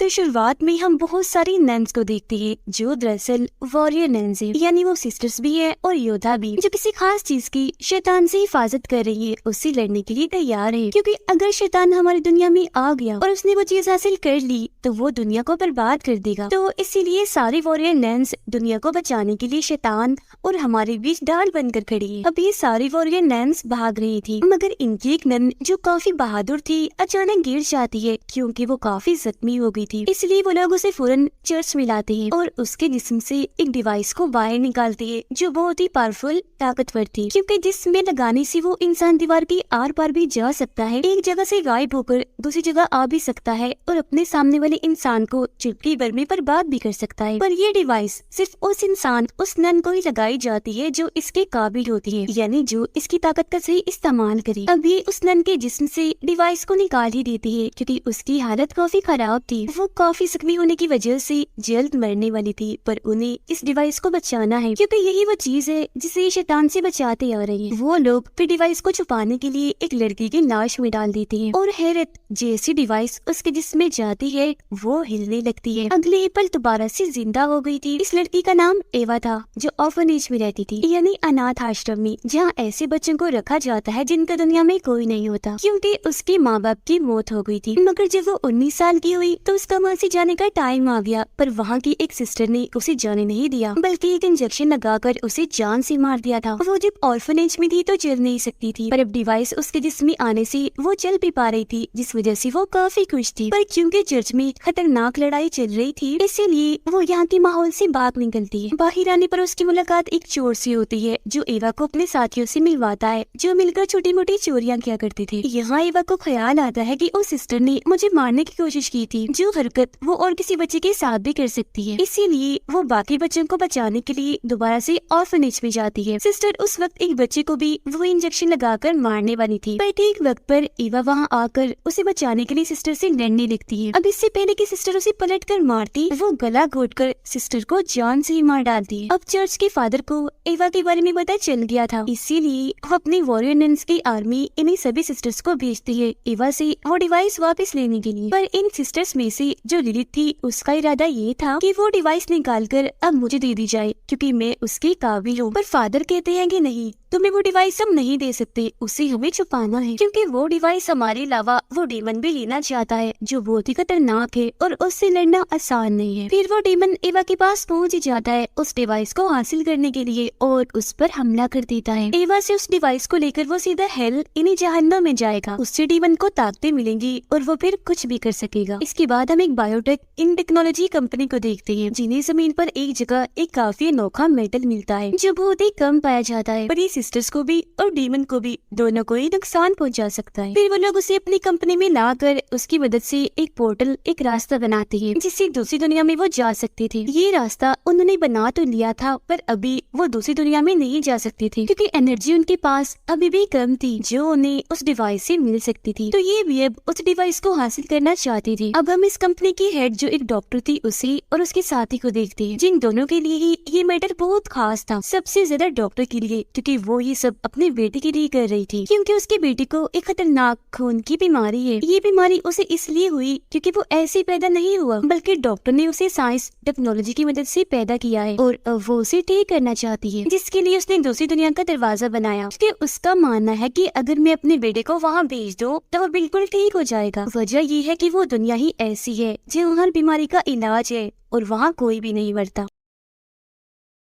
तो शुरुआत में हम बहुत सारी नन्स को देखते हैं जो दरअसल वॉरियर नन्स है, यानी वो सिस्टर्स भी है और योद्धा भी, जो किसी खास चीज की शैतान से हिफाजत कर रही है, उससे लड़ने के लिए तैयार है। क्योंकि अगर शैतान हमारी दुनिया में आ गया और उसने वो चीज हासिल कर ली तो वो दुनिया को बर्बाद कर देगा। तो इसीलिए सारी वॉरियर नन्स दुनिया को बचाने के लिए शैतान और हमारे बीच ढाल बनकर खड़ी है। अब ये सारी वॉरियर नन्स भाग रही थी, मगर इनकी एक नन जो काफी बहादुर थी अचानक गिर जाती है क्योंकि वो काफी जख्मी हो गई थी। इसलिए वो लोग उसे फौरन चर्च में लाते हैं और उसके जिस्म से एक डिवाइस को बाहर निकालते हैं जो बहुत ही पावरफुल ताकतवर थी, क्योंकि जिसमें लगाने से वो इंसान दीवार की आर पार भी जा सकता है, एक जगह से गायब होकर दूसरी जगह आ भी सकता है और अपने सामने वाले इंसान को चुटकी भर में बर्बाद भी कर सकता है। पर ये डिवाइस सिर्फ उस नन को ही लगाई जाती है जो इसके काबिल होती है, यानी जो इसकी ताकत का सही इस्तेमाल करे। अब ये उस नन के जिस्म से डिवाइस को निकाल ही देती है क्योंकि उसकी हालत काफी खराब थी। वो काफी जख्मी होने की वजह से जल्द मरने वाली थी, पर उन्हें इस डिवाइस को बचाना है क्योंकि यही वो चीज है जिसे शैतान से बचाते आ रहे हैं। वो लोग फिर डिवाइस को छुपाने के लिए एक लड़की की लाश में डाल देते हैं और हैरत जैसी डिवाइस उसके जिस्म में जाती है वो हिलने लगती है। अगले ही पल दोबारा से जिंदा हो गई थी। इस लड़की का नाम एवा था जो ऑर्फनेज में रहती थी, यानी अनाथ आश्रम में, जहाँ ऐसे बच्चों को रखा जाता है जिनका दुनिया में कोई नहीं होता क्योंकि उसके माँ बाप की मौत हो गई थी। मगर जब वो 19 साल की हुई तो उसका वहाँ से जाने का टाइम आ गया, पर वहाँ की एक सिस्टर ने उसे जाने नहीं दिया बल्कि एक इंजेक्शन लगाकर उसे जान से मार दिया था। वो जब ऑर्फनेज में थी तो चल नहीं सकती थी, पर अब डिवाइस उसके जिस्म में आने से वो चल भी पा रही थी, जिस वजह से वो काफी खुश थी। पर क्योंकि चर्च में खतरनाक लड़ाई चल रही थी इसीलिए वो यहाँ के माहौल से भाग निकलती है। बाहर आने पर उसकी मुलाकात एक चोर से होती है जो एवा को अपने साथियों से मिलवाता है जो मिलकर छोटी मोटी चोरियां किया करती थी। यहाँ एवा को ख्याल आता है कि उस सिस्टर ने मुझे मारने की कोशिश की थी, जो हरकत वो और किसी बच्चे के साथ भी कर सकती है, इसीलिए वो बाकी बच्चों को बचाने के लिए दोबारा से ऑर्फनेज में जाती है। सिस्टर उस वक्त एक बच्चे को भी वो इंजेक्शन लगाकर मारने वाली थी, पर ठीक वक्त पर एवा वहाँ आकर उसे बचाने के लिए सिस्टर से लड़ने लगती है। अब इससे पहले कि सिस्टर उसे पलट कर मारती, वो गला घोटकर सिस्टर को जान से ही मार डालती है। अब चर्च के फादर को एवा के बारे में पता चल गया था, इसीलिए वो अपनी वॉरियर नन्स की आर्मी इन्हीं सभी सिस्टर्स को भेजती है एवा से वो डिवाइस वापस लेने के लिए। पर इन सिस्टर्स में से जो लिलिथ थी उसका इरादा ये था कि वो डिवाइस निकाल कर अब मुझे दे दी जाए क्योंकि मैं उसके काबिल हूँ। पर फादर कहते हैं कि नहीं, तुम्हें वो डिवाइस हम नहीं दे सकते, उसे हमें छुपाना है क्योंकि वो डिवाइस हमारे अलावा वो डेमन भी लेना चाहता है जो बहुत ही खतरनाक है और उससे लड़ना आसान नहीं है। फिर वो डेमन एवा के पास पहुंच ही जाता है उस डिवाइस को हासिल करने के लिए और उस पर हमला कर देता है। एवा से उस डिवाइस को लेकर वो सीधा हेल इन्हीं जहन्नम में जाएगा, उससे डेमन को ताकतें मिलेंगी और वो फिर कुछ भी कर सकेगा। इसके बाद हम एक बायोटेक इन टेक्नोलॉजी कंपनी को देखते हैं जिन्हें जमीन पर एक जगह एक काफी अनोखा मेटल मिलता है जो बहुत ही कम पाया जाता है, पर ये सिस्टर्स को भी और डीमन को भी दोनों को ही नुकसान पहुंचा सकता है। फिर वो लोग उसे अपनी कंपनी में लाकर उसकी मदद से एक पोर्टल, एक रास्ता बनाते हैं जिससे दूसरी दुनिया में वो जा सकते थे। ये रास्ता उन्होंने बना तो लिया था पर अभी वो दूसरी दुनिया में नहीं जा सकते थे क्योंकि एनर्जी उनके पास अभी भी कम थी जो उन्हें उस डिवाइस से मिल सकती थी। तो ये भी अब उस डिवाइस को हासिल करना चाहती थी। अब हम इस कंपनी की हेड जो एक डॉक्टर थी उसे और उसके साथी को देखते हैं जिन दोनों के लिए ही ये मैटर बहुत खास था, सबसे ज्यादा डॉक्टर के लिए क्योंकि वो ये सब अपने बेटे के लिए कर रही थी क्योंकि उसके बेटे को एक खतरनाक खून की बीमारी है। ये बीमारी उसे इसलिए हुई क्योंकि वो ऐसे पैदा नहीं हुआ बल्कि डॉक्टर ने उसे साइंस टेक्नोलॉजी की मदद से पैदा किया है और वो उसे ठीक करना चाहती है, जिसके लिए उसने दूसरी दुनिया का दरवाजा बनाया क्योंकि उसका मानना है कि अगर मैं अपने बेटे को वहाँ भेज दूँ तो वो बिल्कुल ठीक हो जाएगा। वजह ये है कि वो दुनिया ही ऐसी है जो हर बीमारी का इलाज है और वहाँ कोई भी नहीं मरता।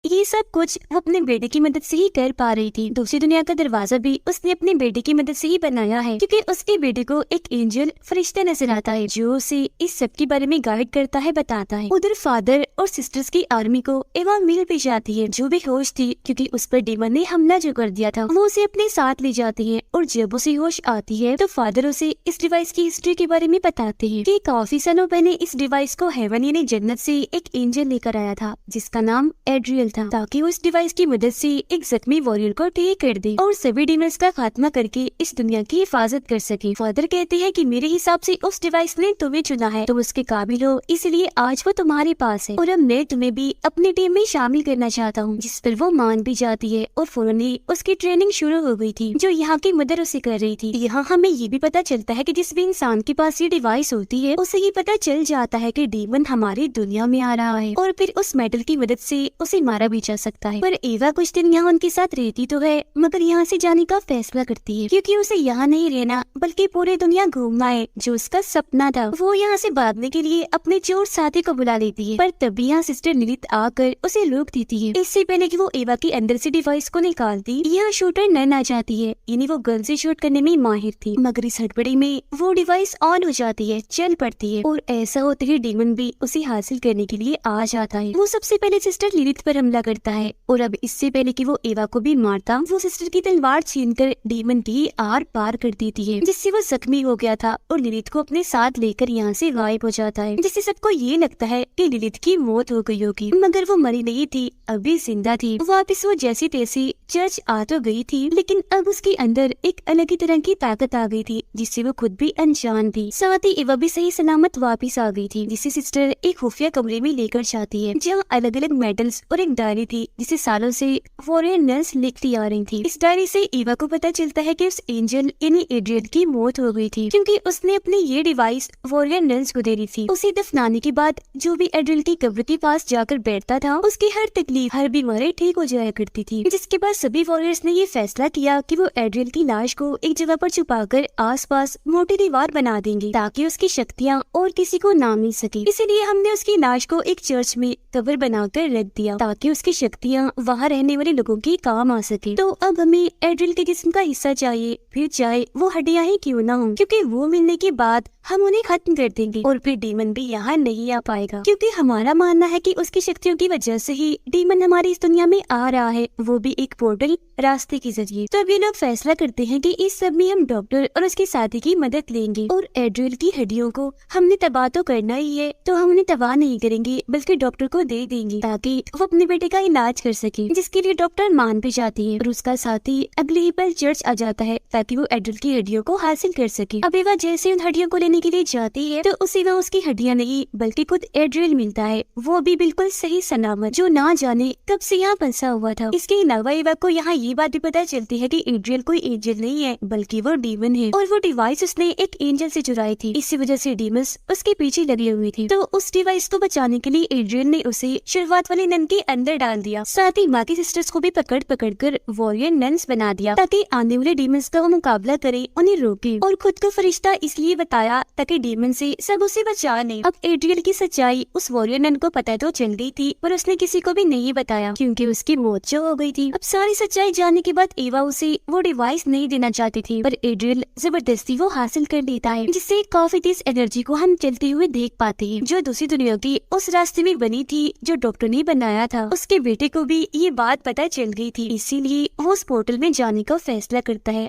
ये सब कुछ वो अपने बेटे की मदद से ही कर पा रही थी। दूसरी दुनिया का दरवाजा भी उसने अपने बेटे की मदद से ही बनाया है क्योंकि उसके बेटे को एक एंजल फरिश्ता नजर आता है जो उसे इस सब के बारे में गाइड करता है, बताता है। उधर फादर और सिस्टर्स की आर्मी को एवा मिल भी जाती है जो बेहोश थी क्योंकि उस पर डेमन ने हमला जो कर दिया था। वो उसे अपने साथ ले जाती है और जब उसे होश आती है तो फादर उसे इस डिवाइस की हिस्ट्री के बारे में बताते हैं कि काफी सालों पहले इस डिवाइस को हेवन यानी जन्नत से एक एंजल लेकर आया था जिसका नाम एड्रियल था ताकि उस डिवाइस की मदद से एक जख्मी वॉरियर को ठीक कर दे और सभी डीमंस का खात्मा करके इस दुनिया की हिफाजत कर सके। फादर कहते हैं कि मेरे हिसाब से उस डिवाइस ने तुम्हें चुना है, तुम उसके काबिल हो, इसलिए आज वो तुम्हारे पास है और अब मैं तुम्हें भी अपनी टीम में शामिल करना चाहता हूँ। जिस पर वो मान भी जाती है और फौरन ही उसकी ट्रेनिंग शुरू हो गई थी जो यहाँ की मदर उसे कर रही थी। यहाँ हमें ये भी पता चलता है कि जिस भी इंसान के पास ये डिवाइस होती है उसे ये पता चल जाता है कि डीमन हमारी दुनिया में आ रहा है और फिर उस मेटल की मदद से उसे मारा भी जा सकता है। पर एवा कुछ दिन यहाँ उनके साथ रहती तो है मगर यहाँ से जाने का फैसला करती है क्योंकि उसे यहाँ नहीं रहना बल्कि पूरी दुनिया घूमना है जो उसका सपना था। वो यहाँ से भागने के लिए अपने चोर साथी को बुला लेती है पर तभी यहाँ सिस्टर लिलिथ आकर उसे रोक देती है। इससे पहले कि वो एवा के अंदर से डिवाइस को निकालती यहाँ शूटर नन आ जाती है, यानी वो गन से शूट करने में माहिर थी मगर इस हड़बड़ी में वो डिवाइस ऑन हो जाती है, चल पड़ती है और ऐसा होते ही डीमन भी उसे हासिल करने के लिए आ जाता है। वो सबसे पहले सिस्टर लिलिथ पर हमला करता है और अब इससे पहले कि वो एवा को भी मारता वो सिस्टर की तलवार छीनकर डीमन की आर पार कर देती है जिससे वो जख्मी हो गया था और लिलिथ को अपने साथ लेकर यहाँ से गायब हो जाता है जिससे सबको ये लगता है कि लिलिथ की मौत हो गई होगी मगर वो मरी नहीं थी, अभी जिंदा थी। वापस वो जैसी तैसी चर्च आ तो गई थी लेकिन अब उसके अंदर एक अलग ही तरह की ताकत आ गई थी जिससे वो खुद भी अनजान थी। साथ ही एवा भी सही सलामत वापस आ गई थी जिसे सिस्टर एक खुफिया कमरे में लेकर जाती है जहाँ अलग अलग मेडल्स और एक डायरी थी जिसे सालों से वॉरियर नन्स लिखती आ रही थी। इस डायरी से एवा को पता चलता है कि उस एंजल यानी एड्रियल की मौत हो गई थी क्योंकि उसने अपनी ये डिवाइस वॉरियर नन्स को दे दी थी। उसे दफनाने के बाद जो भी एड्रियल की कब्र के पास जाकर बैठता था उसकी हर तकलीफ हर बीमारी ठीक हो जाया करती थी। जिसके बाद सभी वॉरियर्स ने ये फैसला किया कि वो एड्रियल की लाश को एक जगह पर छुपाकर आसपास मोटी दीवार बना देंगे ताकि उसकी शक्तियाँ और किसी को ना मिल सके। इसीलिए हमने उसकी लाश को एक चर्च में कब्र बनाकर रख दिया ताकि उसकी शक्तियाँ वहाँ रहने वाले लोगों के काम आ सके। तो अब हमें एड्रियल के जिस्म का हिस्सा चाहिए, फिर चाहे वो हड्डियाँ ही क्यों ना हो, क्योंकि वो मिलने के बाद हम उन्हें खत्म कर देंगे और फिर डीमन भी यहाँ नहीं आ पाएगा क्योंकि हमारा मानना है कि उसकी शक्तियों की वजह से ही डीमन हमारी इस दुनिया में आ रहा है, वो भी एक पोर्टल रास्ते के जरिए। तो अब ये लोग फैसला करते हैं कि इस सब में हम डॉक्टर और उसके साथी की मदद लेंगे और एड्रियल की हड्डियों को हमने तबाह तो करना ही है तो हम उन्हें तबाह नहीं करेंगे बल्कि डॉक्टर को दे देंगे ताकि वो अपने बेटे का इलाज कर सके, जिसके लिए डॉक्टर मान भी जाती है और उसका साथी अगले ही पल चर्च आ जाता है ताकि वो एड्रियल की हड्डियों को हासिल कर सके। अब एवा जैसे उन हड्डियों को लेने के लिए जाती है तो उसे वहाँ उसकी हड्डियाँ नहीं बल्कि खुद एड्रियल मिलता है, वो भी बिल्कुल सही सलामत जो ना जाने कब से यहाँ फंसा हुआ था। इसके अलावा एवा को यहाँ ये बात भी पता चलती है कि एड्रियल कोई एंजल नहीं है बल्कि वो डीमन है और वो डिवाइस उसने एक एंजल से चुराई थी, इसी वजह से डीमंस उसके पीछे लगे हुए थे। तो उस डिवाइस को बचाने के लिए एड्रियल ने उसे शुरुआत वाले नन के अंदर डाल दिया, साथ ही बाकी सिस्टर्स को भी पकड़ पकड़ कर वॉरियर नन्स बना दिया ताकि आने वाले डीमंस का वो मुकाबला करे, उन्हें रोके और खुद को फरिश्ता इसलिए बताया ताकि डीमन से सब उसे बचा ले। अब एड्रियल की सच्चाई उस वॉरियर नन को पता तो चल गई थी पर उसने किसी को भी नहीं बताया क्योंकि उसकी मौत जो हो गई थी। अब सारी सच्चाई जानने के बाद एवा उसे वो डिवाइस नहीं देना चाहती थी पर एड्रियल जबरदस्ती वो हासिल कर लेता है जिससे काफी तेज एनर्जी को हम चलते हुए देख पाते हैं जो दूसरी दुनिया की उस रास्ते में बनी थी जो डॉक्टर ने बनाया था। उसके बेटे को भी ये बात पता चल गई थी, इसीलिए वो उस पोर्टल में जाने का फैसला करता है।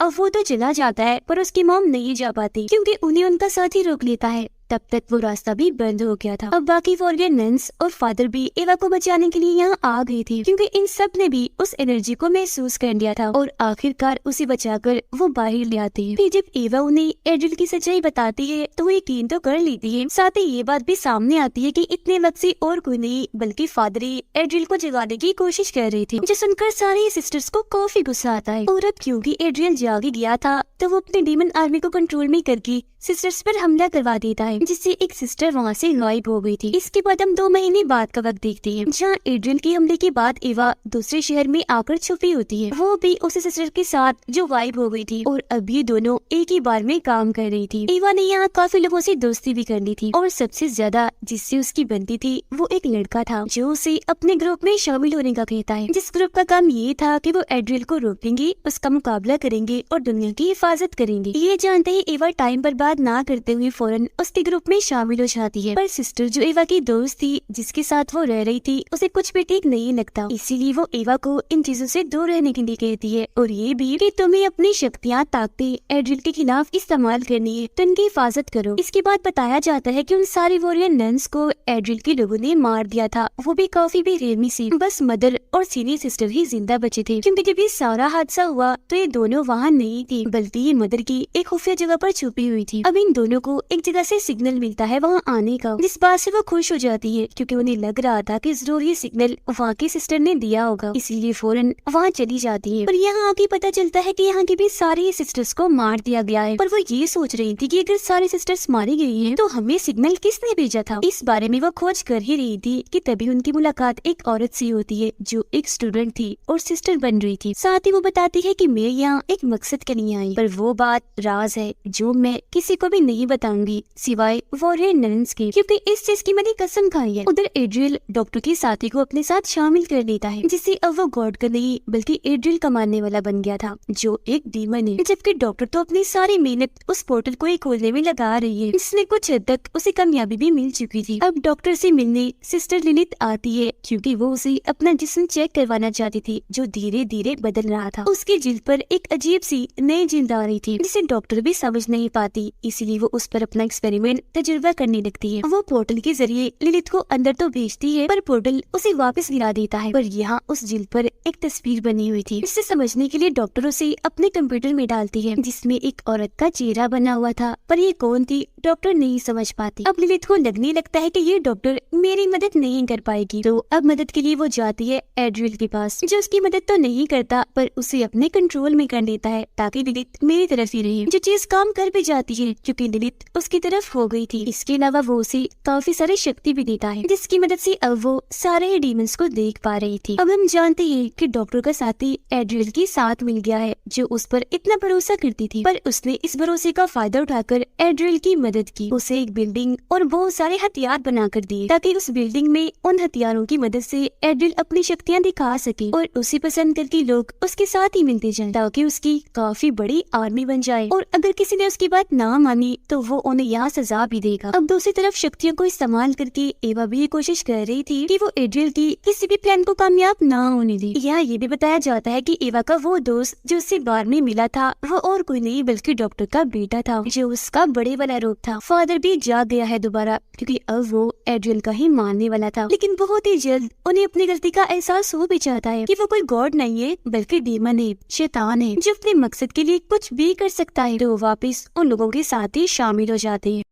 अब वो तो चला जाता है पर उसकी मॉम नहीं जा पाती क्योंकि उन्हें उनका साथी रोक लेता है। तब तक वो रास्ता भी बंद हो गया था। अब बाकी वॉरियर नन्स और फादर भी एवा को बचाने के लिए यहाँ आ गए थे क्योंकि इन सब ने भी उस एनर्जी को महसूस कर लिया था और आखिरकार उसे बचाकर वो बाहर ले आते हैं। फिर जब एवा उन्हें एड्रियल की सच्चाई बताती है तो वो यकीन तो कर लेती है, साथ ही ये बात भी सामने आती है कि इतने वक्त से और कोई नहीं बल्कि फादर ही एड्रियल को जगाने की कोशिश कर रही थी, जो सुनकर सारी सिस्टर्स को काफी गुस्सा आता है। और अब क्योंकि एड्रियल जाग ही गया था तो वो अपने डीमन आर्मी को कंट्रोल में करके सिस्टर्स पर हमला करवा देता है जिससे एक सिस्टर वहाँ से गायब हो गई थी। इसके बाद हम 2 महीने बाद का वक्त देखते हैं जहाँ एड्रियल के हमले के बाद एवा दूसरे शहर में आकर छुपी होती है, वो भी उस सिस्टर के साथ जो गायब हो गई थी और अब ये दोनों एक ही बार में काम कर रही थी। एवा ने यहाँ काफी लोगों से दोस्ती भी कर ली थी और सबसे ज्यादा जिससे उसकी बनती थी वो एक लड़का था जो उसे अपने ग्रुप में शामिल होने का कहता है, जिस ग्रुप का काम ये था कि वो एड्रियल को रोकेंगे, उसका मुकाबला करेंगे और दुनिया की हिफाजत करेंगे। ये जानते ही एवा टाइम बर्बाद बात ना करते हुए फौरन उसके ग्रुप में शामिल हो जाती है। पर सिस्टर जो एवा की दोस्त थी, जिसके साथ वो रह रही थी, उसे कुछ भी ठीक नहीं लगता। इसीलिए वो एवा को इन चीजों से दूर रहने के लिए कहती है और ये भी कि तुम्हें अपनी शक्तियाँ ताकतें एड्रिल के खिलाफ इस्तेमाल करनी है, तो इनकी हिफाजत करो। इसके बाद बताया जाता है कि उन सारे वॉरियर नन्स को एड्रिल के लोगों ने मार दिया था, वो भी काफी बेरहमी से। बस मदर और सीनियर सिस्टर ही जिंदा बचे थे, क्योंकि जब ये सारा हादसा हुआ तो ये दोनों वहाँ नहीं थी, बल्कि ये मदर की एक खुफिया जगह पर छुपी हुई थी। अब इन दोनों को एक जगह से सिग्नल मिलता है वहाँ आने का, जिस बात से वो खुश हो जाती है, क्योंकि उन्हें लग रहा था कि जरूर ये सिग्नल वहाँ की सिस्टर ने दिया होगा, इसीलिए फौरन वहाँ चली जाती है। पर यहाँ आके पता चलता है कि यहाँ की भी सारी सिस्टर्स को मार दिया गया है। पर वो ये सोच रही थी कि अगर सारी सिस्टर्स मारी गई हैं, तो हमें सिग्नल किसने भेजा था। इस बारे में वो खोज कर ही रही थी कि तभी उनकी मुलाकात एक औरत से होती है जो एक स्टूडेंट थी और सिस्टर बन रही थी। साथ ही वो बताती है कि मैं यहाँ एक मकसद के लिए आई, पर वो बात राज है जो मैं किसी को भी नहीं बताऊंगी सिवाय वॉरियर नन्स के, क्योंकि इस चीज की मैंने कसम खाई है। उधर एड्रियल डॉक्टर की साथी को अपने साथ शामिल कर लेता है, जिससे अब वो गॉड का नहीं बल्कि एड्रियल का मानने वाला बन गया था, जो एक डीमन है। जबकि डॉक्टर तो अपनी सारी मेहनत उस पोर्टल को ही खोलने में लगा रही है, जिसने कुछ हद तक उसे कामयाबी भी मिल चुकी थी। अब डॉक्टर से मिलने सिस्टर लिलिथ आती है, क्योंकि वो उसे अपना जिस्म चेक करवाना चाहती थी, जो धीरे धीरे बदल रहा था। उसकी जिल्द पर एक अजीब सी नई जिल्द आ रही थी, जिसे डॉक्टर भी समझ नहीं पाती, इसीलिए वो उस पर अपना एक्सपेरिमेंट तजुर्बा करने लगती है। वो पोर्टल के जरिए लिलिथ को अंदर तो भेजती है, पर पोर्टल उसे वापस गिरा देता है। पर यहाँ उस जिल्द पर एक तस्वीर बनी हुई थी, जिसे समझने के लिए डॉक्टर उसे अपने कंप्यूटर में डालती है, जिसमें एक औरत का चेहरा बना हुआ था। पर ये कौन थी डॉक्टर नहीं समझ पाती। अब लिलिथ को लगने लगता है कि ये डॉक्टर मेरी मदद नहीं कर पाएगी, तो अब मदद के लिए वो जाती है एड्रियल के पास, जो उसकी मदद तो नहीं करता पर उसे अपने कंट्रोल में कर लेता है, ताकि लिलिथ मेरी तरफ ही रहे। जो चीज काम कर भी जाती है, क्योंकि लिलिथ उसकी तरफ हो गई थी। इसके अलावा वो उसे काफी सारी शक्ति भी देता है, जिसकी मदद से अब वो सारे डीमंस को देख पा रही थी। अब हम जानते हैं कि डॉक्टर का साथी एड्रियल के साथ मिल गया है, जो उस पर इतना भरोसा करती थी, पर उसने इस भरोसे का फायदा उठाकर एड्रियल की मदद की। उसे एक बिल्डिंग और बहुत सारे हथियार बनाकर दिए, ताकि उस बिल्डिंग में उन हथियारों की मदद से एड्रियल अपनी शक्तियाँ दिखा सके और उसे पसंद करके लोग उसके साथ ही मिलते जाएं, ताकि उसकी काफी बड़ी आर्मी बन जाए। और अगर किसी ने उसकी बात ना मानी तो वो उन्हें यहाँ सजा भी देगा। अब दूसरी तरफ शक्तियों को इस्तेमाल करके एवा भी ये कोशिश कर रही थी कि वो एड्रियल की किसी भी प्लान को कामयाब ना होने दे। यहाँ ये भी बताया जाता है कि एवा का वो दोस्त जो उससे बार में मिला था, वो और कोई नहीं बल्कि डॉक्टर का बेटा था, जो उसका बड़े वाला रूप था। फादर भी जाग गया है दोबारा, क्योंकि अब वो एड्रियल का ही मानने वाला था। लेकिन बहुत ही जल्द उन्हें अपनी गलती का एहसास हो भी जाता है कि वो कोई गॉड नहीं है बल्कि डीमन है, शैतान है, जो अपने मकसद के लिए कुछ भी कर सकता है। तो वापस उन लोगों के साथ ही शामिल हो जाते हैं।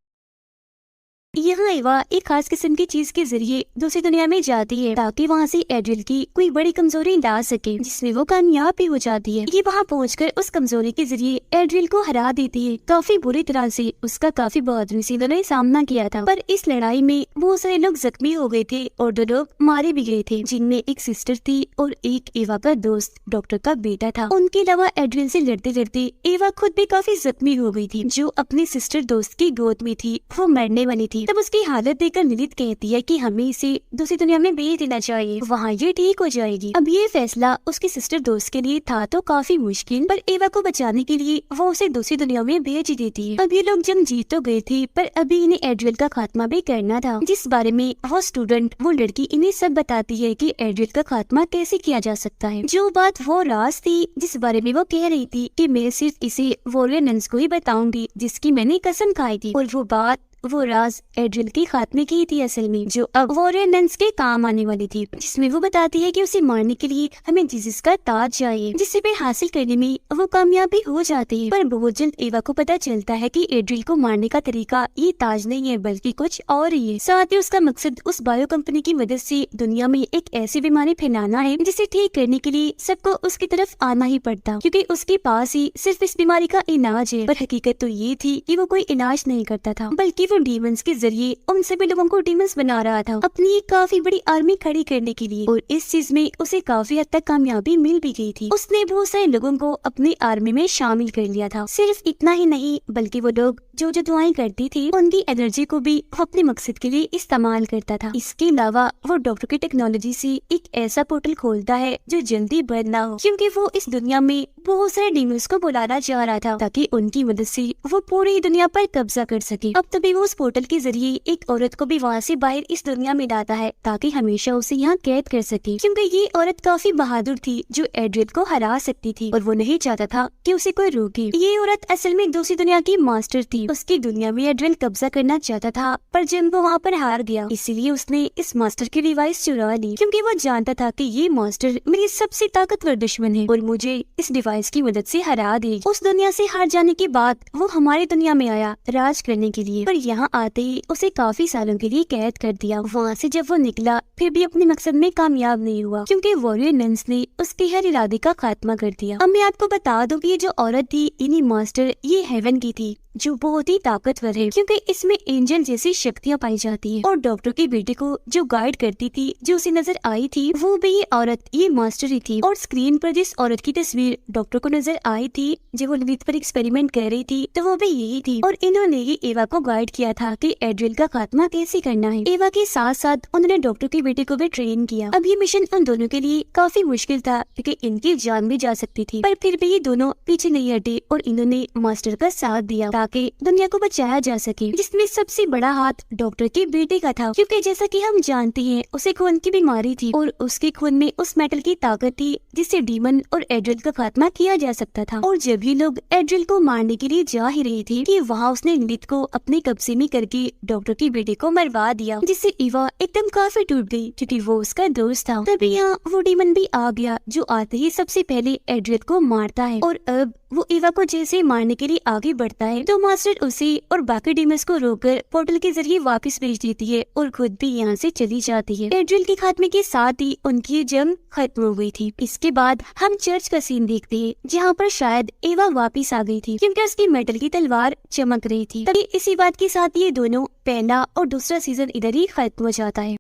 यहाँ एवा एक खास किस्म की चीज के जरिए दूसरी दुनिया में जाती है, ताकि वहाँ से एड्रियल की कोई बड़ी कमजोरी ला सके, जिसमें वो कामयाब भी हो जाती है। ये वहाँ पहुँचकर उस कमजोरी के जरिए एड्रियल को हरा देती है। काफी बुरी तरह से उसका काफी बहादुरी से उन्होंने सामना किया था, पर इस लड़ाई में बहुत सारे लोग जख्मी हो गए थे और 2 लोग मारे भी गए थे, जिनमें एक सिस्टर थी और एक एवा का दोस्त डॉक्टर का बेटा था। उनके अलावा एड्रियल से लड़ते लड़ते एवा खुद भी काफी जख्मी हो गई थी, जो अपनी सिस्टर दोस्त की गोद में थी। वो मरने वाली थी। तब उसकी हालत देखकर लिलिथ कहती है कि हमें इसे दूसरी दुनिया में भेज देना चाहिए, वहाँ ये ठीक हो जाएगी। अब ये फैसला उसकी सिस्टर दोस्त के लिए था तो काफी मुश्किल, पर एवा को बचाने के लिए वो उसे दूसरी दुनिया में भेज देती है। अब ये लोग जंग जीत तो गए थे, पर अभी इन्हें एड्रियल का खात्मा भी करना था, जिस बारे में वो स्टूडेंट, वो लड़की इन्हें सब बताती है कि एड्रियल का खात्मा कैसे किया जा सकता है। जो बात वो राज थी, जिस बारे में वो कह रही थी कि मैं सिर्फ इसे वॉरियर नन्स को ही बताऊंगी, जिसकी मैंने कसम खाई थी, और वो बात वो राज एड्रियल के खात्मे की थी असल में, जो अब वॉरियर नन्स के काम आने वाली थी, जिसमें वो बताती है कि उसे मारने के लिए हमें जीसस का ताज चाहिए, जिसे वे हासिल करने में वो कामयाब भी हो जाती है। पर बहुत जल्द एवा को पता चलता है कि एड्रियल को मारने का तरीका ये ताज नहीं है बल्कि कुछ और ही है। साथ ही उसका मकसद उस बायो कंपनी की मदद से दुनिया में एक ऐसी बीमारी फैलाना है, जिसे ठीक करने के लिए सबको उसकी तरफ आना ही पड़ता, क्योंकि उसके पास ही सिर्फ इस बीमारी का इलाज है। पर हकीकत तो ये थी कि वो कोई इलाज नहीं करता था, बल्कि डीमंस के जरिए उन सभी लोगों को डीमंस बना रहा था, अपनी एक काफी बड़ी आर्मी खड़ी करने के लिए। और इस चीज में उसे काफी हद तक कामयाबी मिल भी गई थी। उसने बहुत सारे लोगों को अपनी आर्मी में शामिल कर लिया था। सिर्फ इतना ही नहीं बल्कि वो लोग जो जो दुआएं करती थी उनकी एनर्जी को भी वो अपने मकसद के लिए इस्तेमाल करता था। इसके अलावा वो डॉक्टर की टेक्नोलॉजी से एक ऐसा पोर्टल खोलता है जो जल्दी बंद ना हो, क्योंकि वो इस दुनिया में बहुत सारे डीमंस को बुलाना चाह रहा था ताकि उनकी मदद से वो पूरी दुनिया पर कब्जा कर सके। अब तभी वो उस पोर्टल के जरिए एक औरत को भी वहाँ से बाहर इस दुनिया में लाता है ताकि हमेशा उसे यहाँ कैद कर सके, क्योंकि ये औरत काफी बहादुर थी जो एड्रियल को हरा सकती थी और वो नहीं चाहता था कि उसे कोई रोके। ये औरत असल में दूसरी दुनिया की मास्टर थी। उसकी दुनिया में एड्रियल कब्जा करना चाहता था, पर जब वो वहाँ पर हार गया इसीलिए उसने इस मास्टर की डिवाइस चुरा ली, क्योंकि वो जानता था कि ये मास्टर मेरी सबसे ताकतवर दुश्मन है और मुझे इस डिवाइस की मदद से हरा देगी। उस दुनिया से हार जाने के बाद वो हमारी दुनिया में आया राज करने के लिए, पर यहाँ आते ही उसे काफी सालों के लिए कैद कर दिया। वहाँ से जब वो निकला फिर भी अपने मकसद में कामयाब नहीं हुआ, क्योंकि वॉरियर नन्स ने उसके हर इरादे का खात्मा कर दिया। अब मैं आपको बता दूं कि ये जो औरत थी इन्हीं मास्टर ये हेवन की थी, जो बहुत ही ताकतवर है, क्योंकि इसमें एंजल जैसी शक्तियाँ पाई जाती है। और डॉक्टर के बेटे को जो गाइड करती थी, जो उसे नजर आई थी, वो भी ये औरत ये मास्टर ही थी। और स्क्रीन पर जिस औरत की तस्वीर डॉक्टर को नजर आई थी जब वो ललित पर एक्सपेरिमेंट कर रही थी, तो वो भी यही थी। और इन्होंने ही एवा को गाइड किया था कि एड्रियल का खात्मा कैसे करना है। एवा के साथ साथ उन्होंने डॉक्टर के बेटे को भी ट्रेन किया। अब ये मिशन उन दोनों के लिए काफी मुश्किल था, क्योंकि इनकी जान भी जा सकती थी, पर फिर भी ये दोनों पीछे नहीं हटे और इन्होंने मास्टर का साथ दिया ताकि दुनिया को बचाया जा सके, जिसमें सबसे बड़ा हाथ डॉक्टर के बेटे का था, क्योंकि जैसा कि हम जानते हैं उसे खून की बीमारी थी और उसके खून में उस मेटल की ताकत थी जिससे डीमन और एड्रियल का खात्मा किया जा सकता था। और जब भी लोग एड्रियल को मारने के लिए जा ही रहे थे कि वहाँ उसने ललित को अपने कब्जे में करके डॉक्टर के बेटे को मरवा दिया, जिससे ईवा एकदम काफी टूट गई क्योंकि वो उसका दोस्त था। तभी यहाँ वो डीमन भी आ गया जो आते ही सबसे पहले एड्रियल को मारता है। और अब वो ईवा को जैसे मारने के लिए आगे बढ़ता है तो मास्टर उसे और बाकी डीमंस को रोककर पोर्टल के जरिए वापस भेज देती है और खुद भी यहाँ से चली जाती है। एड्रियल के खात्मे के साथ ही उनकी जंग खत्म हो गई थी। इसके बाद हम चर्च का सीन देखते हैं जहाँ पर शायद एवा वापस आ गई थी, क्योंकि उसकी मेटल की तलवार चमक रही थी। तभी इसी बात के साथ ये दोनों पहला और दूसरा सीजन इधर ही खत्म हो जाता है।